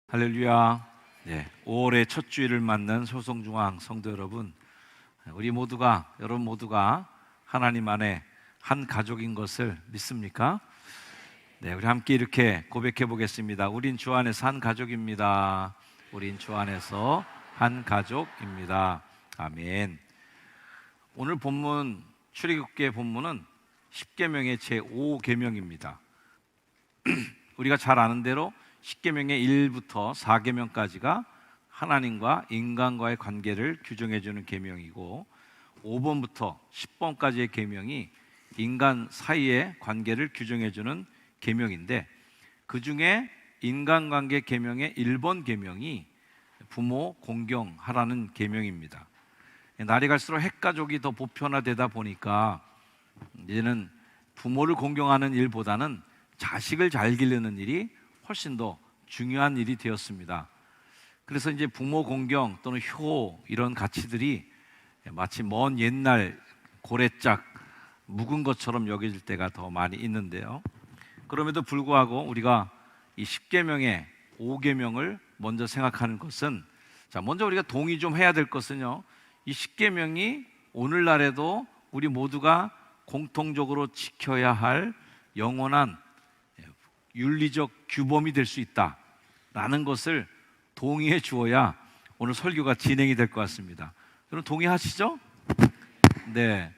할렐루야. 5월의 첫 주일을 맞는 소송중앙 성도 여러분, 여러분 모두가 하나님 안에 한 가족인 것을 믿습니까? 우리 함께 이렇게 고백해 보겠습니다. 우린 주 안에서 한 가족입니다. 우린 주 안에서 한 가족입니다. 아멘. 오늘 본문, 출애굽기의 본문은 십계명의 제5계명입니다. 우리가 잘 아는 대로 십계명의 1부터 4계명까지가 하나님과 인간과의 관계를 규정해 주는 계명이고, 5번부터 10번까지의 계명이 인간 사이의 관계를 규정해 주는 계명인데, 그 중에 인간관계 계명의 1번 계명이 부모 공경하라는 계명입니다. 날이 갈수록 핵가족이 더 보편화되다 보니까 이제는 부모를 공경하는 일보다는 자식을 잘 기르는 일이 훨씬 더 중요한 일이 되었습니다. 그래서 이제 부모 공경 또는 효 이런 가치들이 마치 먼 옛날 고래짝 묵은 것처럼 여겨질 때가 더 많이 있는데요. 그럼에도 불구하고 우리가 이 10계명의 5계명을 먼저 생각하는 것은, 먼저 우리가 동의 좀 해야 될 것은요, 이 10계명이 오늘날에도 우리 모두가 공통적으로 지켜야 할 영원한 윤리적 규범이 될 수 있다라는 것을 동의해 주어야 오늘 설교가 진행이 될 것 같습니다. 여러분 동의하시죠? 네.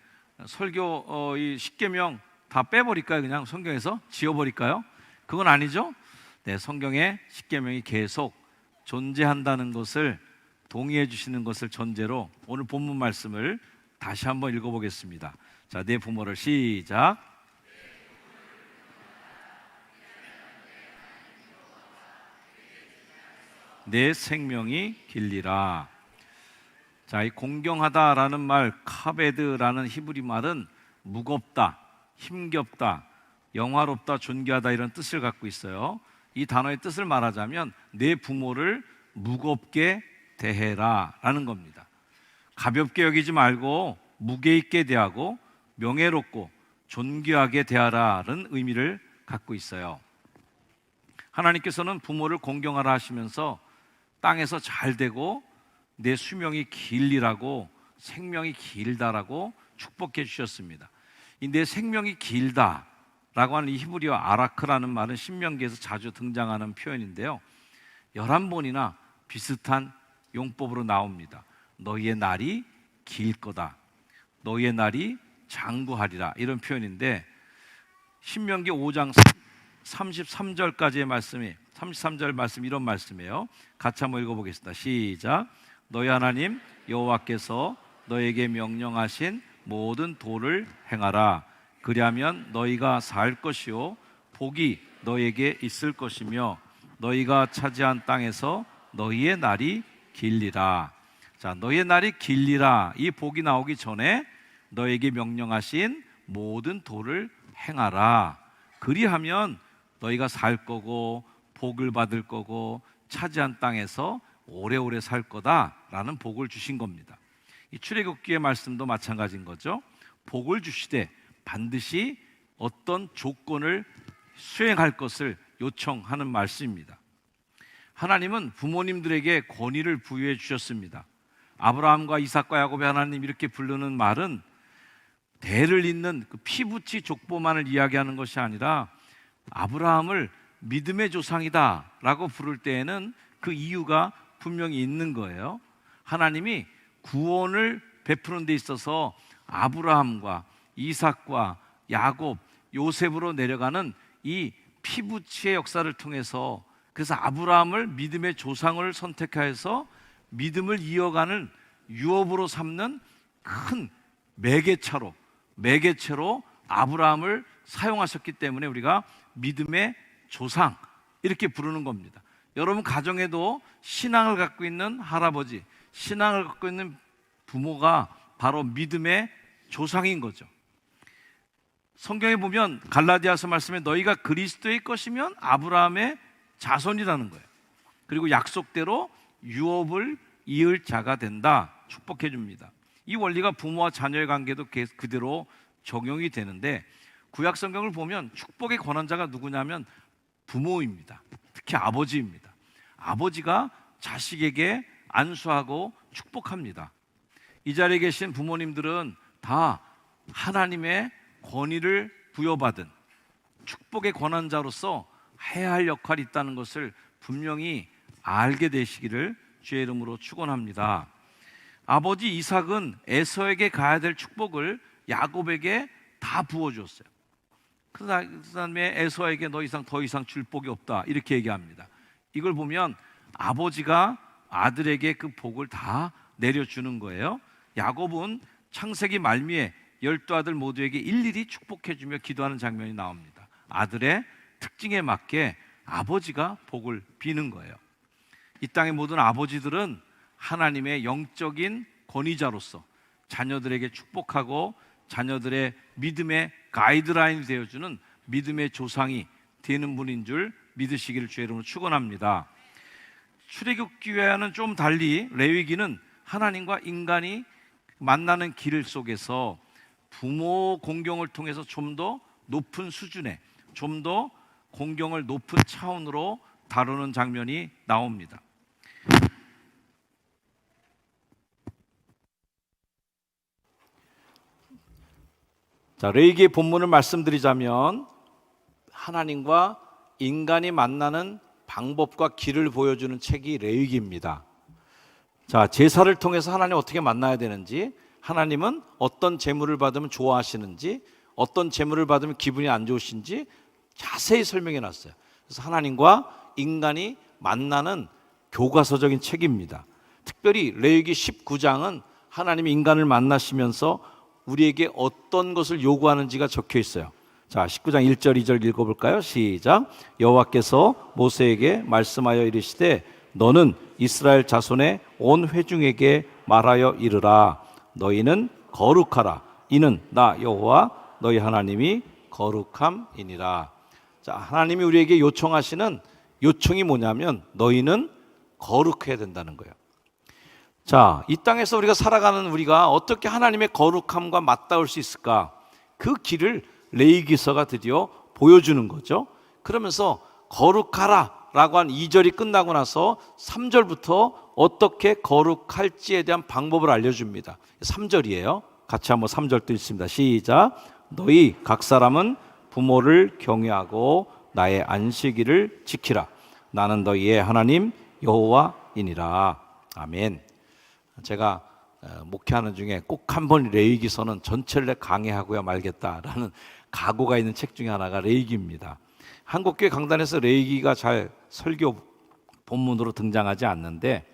설교 이 10계명 다 빼버릴까요? 그냥 성경에서 지워버릴까요? 그건 아니죠? 네, 성경에 10계명이 계속 존재한다는 것을 동의해 주시는 것을 전제로 오늘 본문 말씀을 다시 한번 읽어보겠습니다. 자, 내 부모를 시작. 내 생명이 길리라. 자, 이 공경하다라는 말, 카베드라는 히브리 말은 무겁다, 힘겹다, 영화롭다, 존귀하다 이런 뜻을 갖고 있어요. 이 단어의 뜻을 말하자면 내 부모를 무겁게 대해라 라는 겁니다. 가볍게 여기지 말고 무게 있게 대하고 명예롭고 존귀하게 대하라는 의미를 갖고 있어요. 하나님께서는 부모를 공경하라 하시면서 땅에서 잘 되고 내 수명이 길리라고, 생명이 길다라고 축복해 주셨습니다. 이 내 생명이 길다라고 하는 이 히브리어 아라크라는 말은 신명기에서 자주 등장하는 표현인데요, 11번이나 비슷한 용법으로 나옵니다. 너희의 날이 길 거다, 너희의 날이 장구하리라, 이런 표현인데, 신명기 5장 33절까지의 말씀이 33절 말씀 이런 말씀이에요. 같이 한번 읽어보겠습니다. 시작. 너희 하나님 여호와께서 너에게 명령하신 모든 도를 행하라. 그리하면 너희가 살 것이요 복이 너에게 있을 것이며 너희가 차지한 땅에서 너희의 날이 길리라. 자, 너희의 날이 길리라, 이 복이 나오기 전에 너에게 명령하신 모든 도를 행하라. 그리하면 너희가 살 거고 복을 받을 거고 차지한 땅에서 오래오래 살 거다라는 복을 주신 겁니다. 이 출애굽기의 말씀도 마찬가지인 거죠. 복을 주시되 반드시 어떤 조건을 수행할 것을 요청하는 말씀입니다. 하나님은 부모님들에게 권위를 부여해 주셨습니다. 아브라함과 이삭과 야곱의 하나님 이렇게 부르는 말은 대를 잇는 그 피부치 족보만을 이야기하는 것이 아니라, 아브라함을 믿음의 조상이다 라고 부를 때에는 그 이유가 분명히 있는 거예요. 하나님이 구원을 베푸는 데 있어서 아브라함과 이삭과 야곱, 요셉으로 내려가는 이 피부치의 역사를 통해서, 그래서 아브라함을 믿음의 조상을 선택하여서 믿음을 이어가는 유업으로 삼는 큰 매개체로 아브라함을 사용하셨기 때문에 우리가 믿음의 조상 이렇게 부르는 겁니다. 여러분 가정에도 신앙을 갖고 있는 할아버지, 신앙을 갖고 있는 부모가 바로 믿음의 조상인 거죠. 성경에 보면 갈라디아서 말씀에 너희가 그리스도의 것이면 아브라함의 자손이라는 거예요. 그리고 약속대로 유업을 이을 자가 된다, 축복해 줍니다. 이 원리가 부모와 자녀의 관계도 그대로 적용이 되는데, 구약 성경을 보면 축복의 권한자가 누구냐면 부모입니다. 특히 아버지입니다. 아버지가 자식에게 안수하고 축복합니다. 이 자리에 계신 부모님들은 다 하나님의 권위를 부여받은 축복의 권한자로서 해야 할 역할이 있다는 것을 분명히 알게 되시기를 주의 이름으로 축원합니다. 아버지 이삭은 에서에게 가야 될 축복을 야곱에게 다 부어주었어요. 그 다음에 에서에게 더 이상 줄 복이 없다 이렇게 얘기합니다. 이걸 보면 아버지가 아들에게 그 복을 다 내려주는 거예요. 야곱은 창세기 말미에 12아들 모두에게 일일이 축복해주며 기도하는 장면이 나옵니다. 아들의 특징에 맞게 아버지가 복을 비는 거예요. 이 땅의 모든 아버지들은 하나님의 영적인 권위자로서 자녀들에게 축복하고 자녀들의 믿음의 가이드라인이 되어주는 믿음의 조상이 되는 분인 줄 믿으시기를 주의 이름으로 축원합니다. 출애굽기와는 좀 달리 레위기는 하나님과 인간이 만나는 길 속에서 부모 공경을 통해서 좀 더 높은 수준에, 좀 더 공경을 높은 차원으로 다루는 장면이 나옵니다. 자, 레위기의 본문을 말씀드리자면 하나님과 인간이 만나는 방법과 길을 보여주는 책이 레위기입니다. 자, 제사를 통해서 하나님 어떻게 만나야 되는지, 하나님은 어떤 제물을 받으면 좋아하시는지, 어떤 제물을 받으면 기분이 안 좋으신지 자세히 설명해 놨어요. 그래서 하나님과 인간이 만나는 교과서적인 책입니다. 특별히 레위기 19장은 하나님이 인간을 만나시면서 우리에게 어떤 것을 요구하는지가 적혀 있어요. 자, 19장 1절 2절 읽어볼까요? 시작. 여호와께서 모세에게 말씀하여 이르시되 너는 이스라엘 자손의 온 회중에게 말하여 이르라. 너희는 거룩하라. 이는 나 여호와 너희 하나님이 거룩함이니라. 자, 하나님이 우리에게 요청하시는 요청이 뭐냐면 너희는 거룩해야 된다는 거예요. 자, 이 땅에서 우리가 살아가는 우리가 어떻게 하나님의 거룩함과 맞닿을 수 있을까? 그 길을 레위기서가 드디어 보여주는 거죠. 그러면서 거룩하라 라고 한 2절이 끝나고 나서 3절부터 어떻게 거룩할지에 대한 방법을 알려줍니다. 3절이에요. 같이 한번 3절도 읽습니다. 시작. 너희 각 사람은 부모를 경외하고 나의 안식일을 지키라. 나는 너희의 하나님 여호와이니라. 아멘. 제가 목회하는 중에 꼭 한번 레위기서는 전체를 강해하고야 말겠다라는 각오가 있는 책 중에 하나가 레위기입니다. 한국교회 강단에서 레위기가 잘 설교 본문으로 등장하지 않는데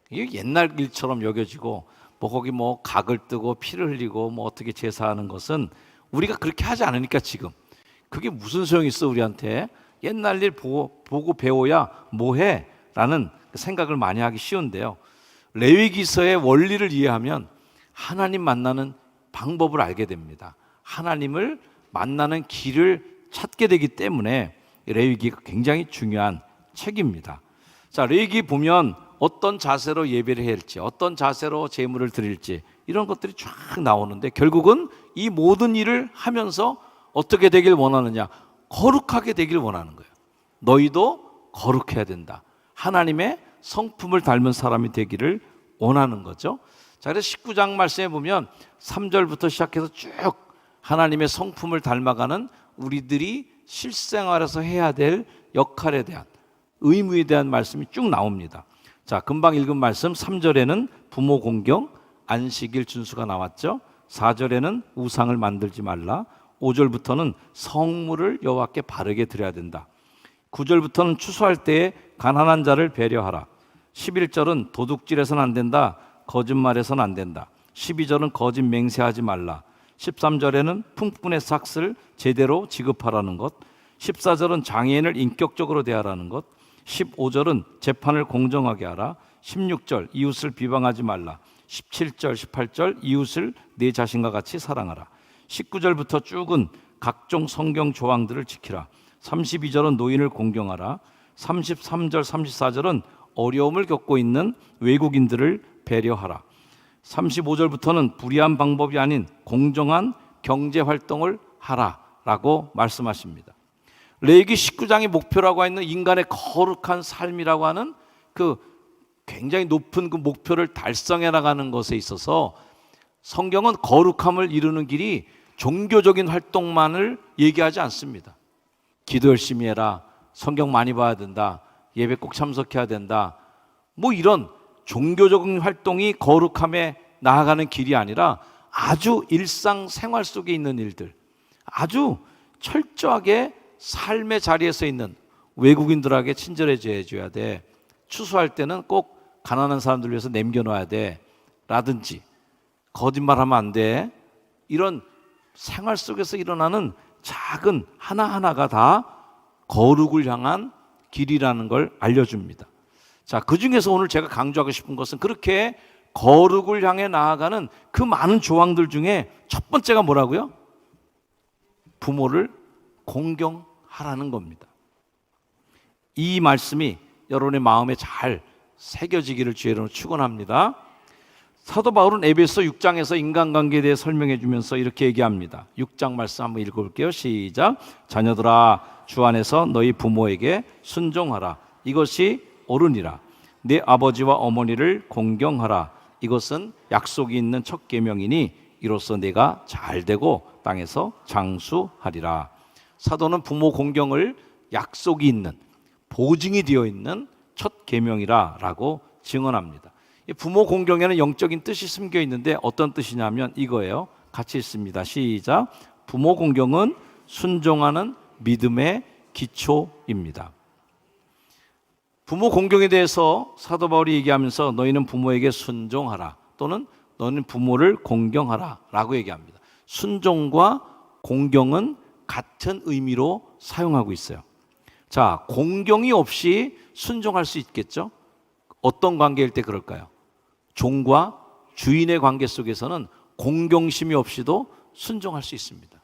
이게 옛날 일처럼 여겨지고 거기 각을 뜨고 피를 흘리고 어떻게 제사하는 것은 우리가 그렇게 하지 않으니까 지금 그게 무슨 소용이 있어 우리한테. 옛날 일 보고 배워야 뭐해? 라는 생각을 많이 하기 쉬운데요. 레위기서의 원리를 이해하면 하나님 만나는 방법을 알게 됩니다. 하나님을 만나는 길을 찾게 되기 때문에 레위기가 굉장히 중요한 책입니다. 자, 레위기 보면 어떤 자세로 예배를 해야 할지, 어떤 자세로 제물을 드릴지 이런 것들이 쫙 나오는데 결국은 이 모든 일을 하면서 어떻게 되길 원하느냐? 거룩하게 되길 원하는 거예요. 너희도 거룩해야 된다. 하나님의 성품을 닮은 사람이 되기를 원하는 거죠. 자, 그래서 19장 말씀에 보면 3절부터 시작해서 쭉 하나님의 성품을 닮아가는 우리들이 실생활에서 해야 될 역할에 대한 의무에 대한 말씀이 쭉 나옵니다. 자, 금방 읽은 말씀 3절에는 부모 공경, 안식일 준수가 나왔죠. 4절에는 우상을 만들지 말라. 5절부터는 성물을 여호와께 바르게 드려야 된다. 9절부터는 추수할 때에 가난한 자를 배려하라. 11절은 도둑질해서는 안 된다. 거짓말해서는 안 된다. 12절은 거짓 맹세하지 말라. 13절에는 품꾼의 삭스를 제대로 지급하라는 것. 14절은 장애인을 인격적으로 대하라는 것. 15절은 재판을 공정하게 하라. 16절 이웃을 비방하지 말라. 17절 18절 이웃을 내 자신과 같이 사랑하라. 19절부터 쭉은 각종 성경 조항들을 지키라. 32절은 노인을 공경하라. 33절 34절은 어려움을 겪고 있는 외국인들을 배려하라. 35절부터는 불의한 방법이 아닌 공정한 경제 활동을 하라라고 말씀하십니다. 레위기 19장의 목표라고 하는 인간의 거룩한 삶이라고 하는 그 굉장히 높은 그 목표를 달성해 나가는 것에 있어서 성경은 거룩함을 이루는 길이 종교적인 활동만을 얘기하지 않습니다. 기도 열심히 해라, 성경 많이 봐야 된다, 예배 꼭 참석해야 된다, 뭐 이런 종교적인 활동이 거룩함에 나아가는 길이 아니라 아주 일상생활 속에 있는 일들, 아주 철저하게 삶의 자리에서 있는 외국인들에게 친절해져 줘야 돼, 추수할 때는 꼭 가난한 사람들 위해서 남겨놔야 돼 라든지, 거짓말하면 안 돼, 이런 생활 속에서 일어나는 작은 하나하나가 다 거룩을 향한 길이라는 걸 알려줍니다. 자, 그 중에서 오늘 제가 강조하고 싶은 것은 그렇게 거룩을 향해 나아가는 그 많은 조항들 중에 첫 번째가 뭐라고요? 부모를 공경하라는 겁니다. 이 말씀이 여러분의 마음에 잘 새겨지기를 주의 이름으로 축원합니다. 사도 바울은 에베소 6장에서 인간관계에 대해 설명해 주면서 이렇게 얘기합니다. 6장 말씀 한번 읽어볼게요. 시작. 자녀들아, 주 안에서 너희 부모에게 순종하라. 이것이 옳으니라. 네 아버지와 어머니를 공경하라. 이것은 약속이 있는 첫 계명이니 이로써 내가 잘되고 땅에서 장수하리라. 사도는 부모 공경을 약속이 있는, 보증이 되어 있는 첫 계명이라라고 증언합니다. 부모 공경에는 영적인 뜻이 숨겨 있는데 어떤 뜻이냐면 이거예요. 같이 읽습니다. 시작. 부모 공경은 순종하는 믿음의 기초입니다. 부모 공경에 대해서 사도 바울이 얘기하면서 너희는 부모에게 순종하라, 또는 너는 부모를 공경하라 라고 얘기합니다. 순종과 공경은 같은 의미로 사용하고 있어요. 자, 공경이 없이 순종할 수 있겠죠? 어떤 관계일 때 그럴까요? 종과 주인의 관계 속에서는 공경심이 없이도 순종할 수 있습니다.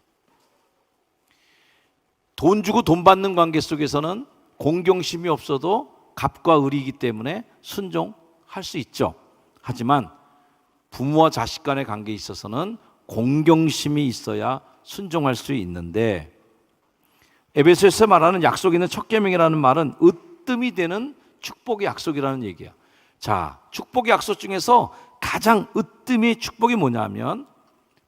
돈 주고 돈 받는 관계 속에서는 공경심이 없어도 갑과 을이기 때문에 순종할 수 있죠. 하지만 부모와 자식 간의 관계에 있어서는 공경심이 있어야 순종할 수 있는데, 에베소에서 말하는 약속 있는 첫 계명이라는 말은 으뜸이 되는 축복의 약속이라는 얘기야. 자, 축복의 약속 중에서 가장 으뜸이 축복이 뭐냐면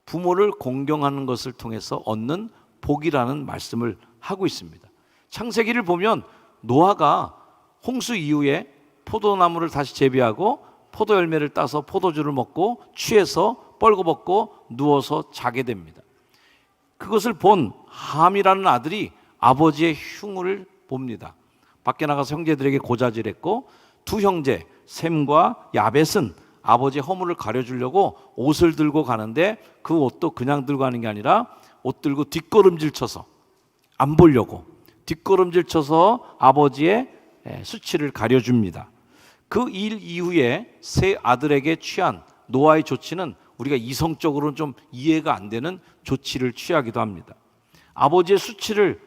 부모를 공경하는 것을 통해서 얻는 복이라는 말씀을 하고 있습니다. 창세기를 보면 노아가 홍수 이후에 포도나무를 다시 재배하고 포도 열매를 따서 포도주를 먹고 취해서 뻘거벗고 누워서 자게 됩니다. 그것을 본 함이라는 아들이 아버지의 흉을 봅니다. 밖에 나가서 형제들에게 고자질했고, 두 형제 셈과 야벳은 아버지의 허물을 가려주려고 옷을 들고 가는데 그 옷도 그냥 들고 가는 게 아니라 옷 들고 뒷걸음질 쳐서, 안 보려고 뒷걸음질 쳐서 아버지의 수치를 가려줍니다. 그 일 이후에 세 아들에게 취한 노아의 조치는 우리가 이성적으로는 좀 이해가 안 되는 조치를 취하기도 합니다. 아버지의 수치를,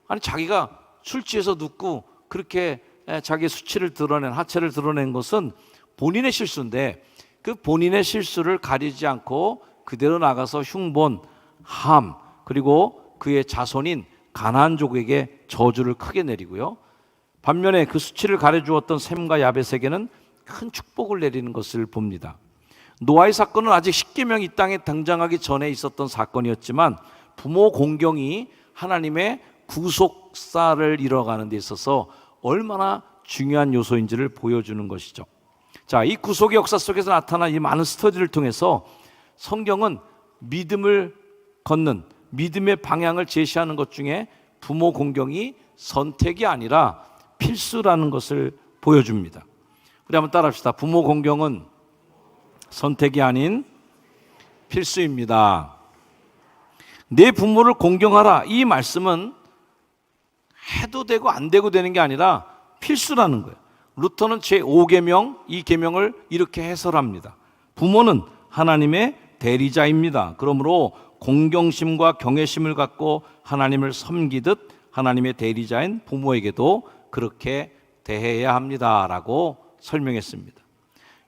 아니 자기가 술 취해서 눕고 그렇게 자기의 수치를 드러낸, 하체를 드러낸 것은 본인의 실수인데 그 본인의 실수를 가리지 않고 그대로 나가서 흉본 함, 그리고 그의 자손인 가나안족에게 저주를 크게 내리고요. 반면에 그 수치를 가려주었던 셈과 야벳에게는 큰 축복을 내리는 것을 봅니다. 노아의 사건은 아직 십계명이 이 땅에 등장하기 전에 있었던 사건이었지만 부모 공경이 하나님의 구속사를 이뤄가는 데 있어서 얼마나 중요한 요소인지를 보여주는 것이죠. 자, 이 구속의 역사 속에서 나타난 이 많은 스터디를 통해서 성경은 믿음을 걷는, 믿음의 방향을 제시하는 것 중에 부모 공경이 선택이 아니라 필수라는 것을 보여줍니다. 우리 한번 따라합시다. 부모 공경은 선택이 아닌 필수입니다. 내 부모를 공경하라, 이 말씀은 해도 되고 안 되고 되는 게 아니라 필수라는 거예요. 루터는 제5계명, 이 계명을 이렇게 해설합니다. 부모는 하나님의 대리자입니다. 그러므로 공경심과 경외심을 갖고 하나님을 섬기듯 하나님의 대리자인 부모에게도 그렇게 대해야 합니다라고 설명했습니다.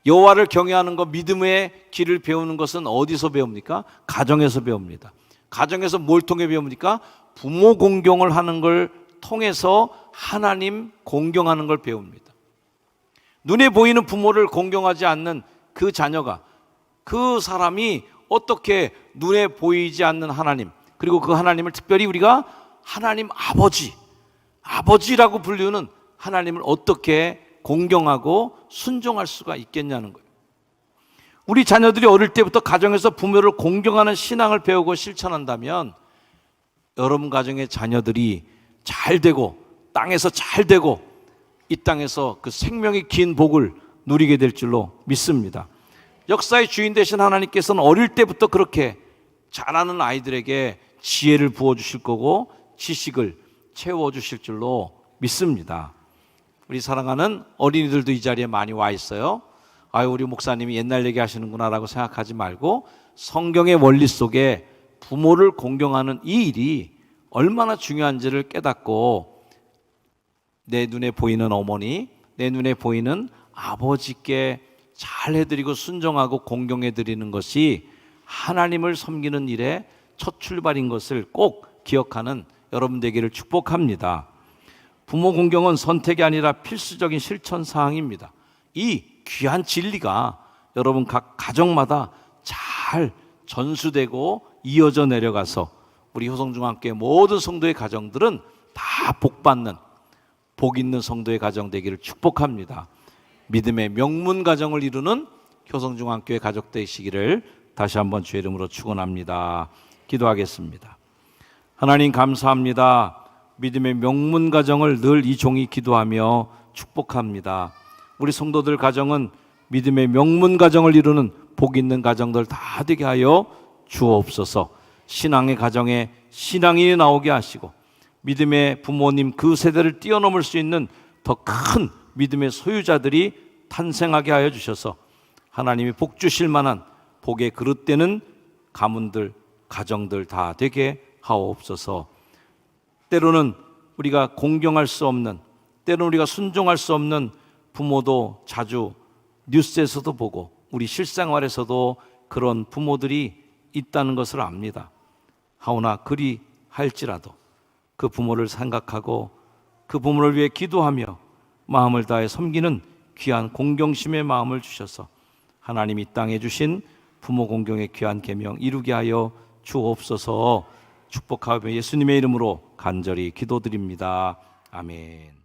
여호와를 경외하는 것, 믿음의 길을 배우는 것은 어디서 배웁니까? 가정에서 배웁니다. 가정에서 뭘 통해 배웁니까? 부모 공경을 하는 걸 통해서 하나님 공경하는 걸 배웁니다. 눈에 보이는 부모를 공경하지 않는 그 자녀가, 그 사람이 어떻게 눈에 보이지 않는 하나님, 그리고 그 하나님을 특별히 우리가 하나님 아버지라고 불리는 하나님을 어떻게 공경하고 순종할 수가 있겠냐는 거예요. 우리 자녀들이 어릴 때부터 가정에서 부모를 공경하는 신앙을 배우고 실천한다면 여러분 가정의 자녀들이 잘 되고 땅에서 잘 되고 이 땅에서 그 생명의 긴 복을 누리게 될 줄로 믿습니다. 역사의 주인 되신 하나님께서는 어릴 때부터 그렇게 자라는 아이들에게 지혜를 부어주실 거고 지식을 채워주실 줄로 믿습니다. 우리 사랑하는 어린이들도 이 자리에 많이 와 있어요. 아유, 우리 목사님이 옛날 얘기 하시는구나 라고 생각하지 말고 성경의 원리 속에 부모를 공경하는 이 일이 얼마나 중요한지를 깨닫고 내 눈에 보이는 어머니, 내 눈에 보이는 아버지께 잘 해드리고 순종하고 공경해드리는 것이 하나님을 섬기는 일의 첫 출발인 것을 꼭 기억하는 여러분 되기를 축복합니다. 부모 공경은 선택이 아니라 필수적인 실천 사항입니다. 이 귀한 진리가 여러분 각 가정마다 잘 전수되고 이어져 내려가서 우리 효성중앙교회 모든 성도의 가정들은 다 복받는 복 있는 성도의 가정 되기를 축복합니다. 믿음의 명문 가정을 이루는 효성중앙교회 가족 되시기를 다시 한번 주의 이름으로 축원합니다. 기도하겠습니다. 하나님 감사합니다. 믿음의 명문 가정을 늘 이 종이 기도하며 축복합니다. 우리 성도들 가정은 믿음의 명문 가정을 이루는 복 있는 가정들 다 되게 하여 주옵소서. 신앙의 가정에 신앙이 나오게 하시고 믿음의 부모님 그 세대를 뛰어넘을 수 있는 더 큰 믿음의 소유자들이 탄생하게 하여 주셔서 하나님이 복 주실 만한 복의 그릇되는 가문들, 가정들 다 되게 하옵소서. 때로는 우리가 공경할 수 없는, 때로는 우리가 순종할 수 없는 부모도 자주 뉴스에서도 보고 우리 실생활에서도 그런 부모들이 있다는 것을 압니다. 하오나 그리 할지라도 그 부모를 생각하고 그 부모를 위해 기도하며 마음을 다해 섬기는 귀한 공경심의 마음을 주셔서 하나님이 땅에 주신 부모 공경의 귀한 계명 이루게 하여 주옵소서. 축복하며 예수님의 이름으로 간절히 기도드립니다. 아멘.